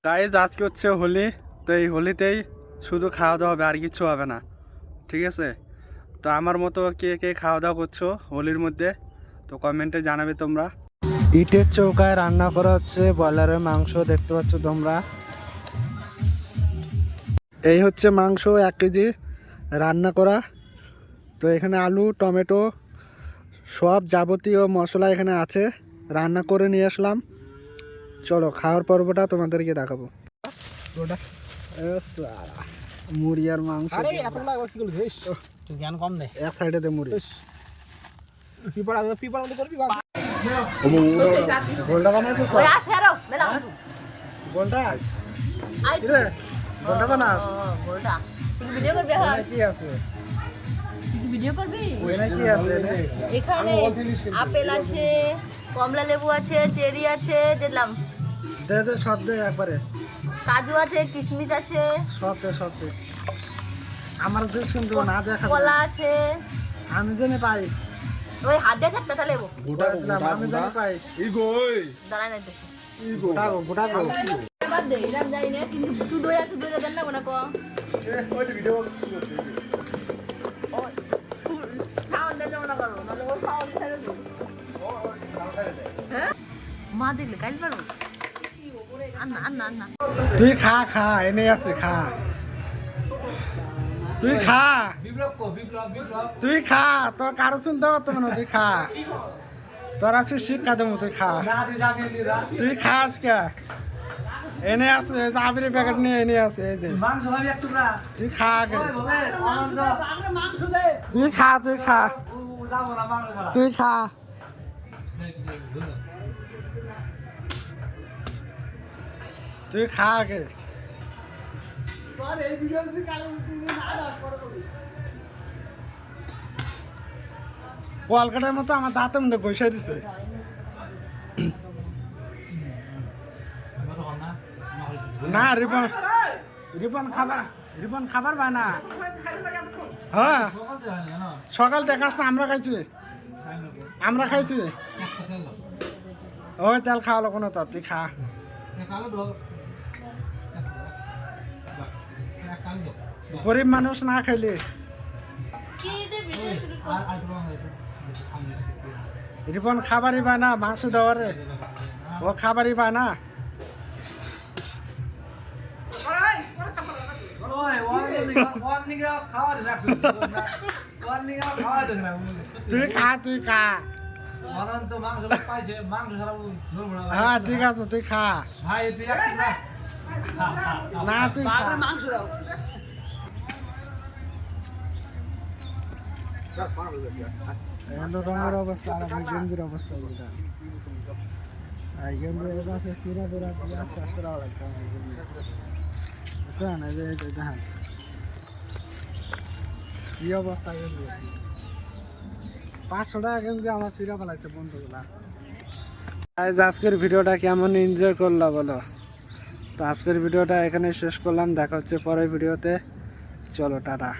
Guys আজকে হচ্ছে হোলি, তো এই হোলিতেই শুধু খাওয়া দাওয়া হবে, আর কিছু হবে না, ঠিক আছে? তো আমার মতো কে কে খাওয়া দাওয়া করছো হোলির মধ্যে, তো কমেন্টে জানাবে তোমরা। ইটের চৌকায় রান্না করা হচ্ছে ব্রয়লারের মাংস, দেখতে পাচ্ছ তোমরা। এই হচ্ছে মাংস 1 কেজি রান্না করা। তো এখানে আলু, টমেটো, সব যাবতীয় মশলা এখানে আছে, রান্না করে নিয়ে আসলাম। চলো খাওয়ার পর্বটা তোমাদেরকে দেখাবো। মুড়ি আর মাংস, এক সাইডে দে মুড়ি। গোলটা বানাইতেছ? গোলটা কিরে? গোলটা বানা। গোলটা তুই ভিডিও করবি? হ্যাঁ, কি আছে? তুই ভিডিও করবি? ওইনা কি আছে? এখানে আপেল আছে, কমলা লেবু আছে, চেরি আছে, দিলাম। দে দে সব দে একবারে। কাজু আছে, কিশমিশ আছে, সব দে সব দে। আমার যে সুন্দর না দেখা, কলা আছে, আমি জানি পাই। ওই হাত দিয়ে চাপটা লেবু গোটা গোটা আমি জানি পাই। ই গই দাঁড়াই না দেখি। ই গোটা গোটা গো বাদ দে, এরা যাই না, কিন্তু তুই দই আছে, দইটা দেন না কোনা কো। ওই যে ভিডিও শুরু হচ্ছে। ও সাউন্ড দে না করো, নালে ও সাউন্ড ছেড়ে দে। ও সাউন্ড ছেড়ে দে। হ্যাঁ মা দিলে কাল পারো। আন্না আন্না আন্না তুই খা খা, এনে আছে খা। তুই খা, বিপ্লব কো, বিপ্লব বিপ্লব তুই খা, তো কারো শুনতে হতো না, তুই খা। তোর আছে শিক্ষা দেবো, তুই খা। তুই খাস কে? এনে আছে আবির প্যাকেট নিয়ে এনে আছে, এই যে মাংস ভাবি এক টুকরা। তুই খা আগে, তুই খা, তুই খা, তুই খা। তুই খা আগে। কলকাতার মতো আমার দাঁতের মধ্যে বসে দিছে। না রিপন, রিপন খাবার, রিপন খাবার পায় না। হ্যাঁ সকাল দেখাস না, আমরা খাইছি, আমরা খাইছি। ওই তেল খাওয়ালো কোনো, তো তুই খা। গরিব মানুষ না খাইলে। রিপন খাবারই পায় না, মাংস দেওয়ারে ও খাবারই পায় না। তুই খা, তুই খা। হ্যাঁ ঠিক আছে, তুই খা। না তুই মাংস দাও। রঙের অবস্থা আর গেঞ্জির অবস্থা, কি অবস্থা। 500 টাকা গেঞ্জি আমার চিরা ফেলাইছে বন্ধুগুলা। আজকের ভিডিওটা কেমন এনজয় করলা বলো? তো আজকের ভিডিওটা এখানে শেষ করলাম, দেখা হচ্ছে পরের ভিডিওতে। চলো টাটা।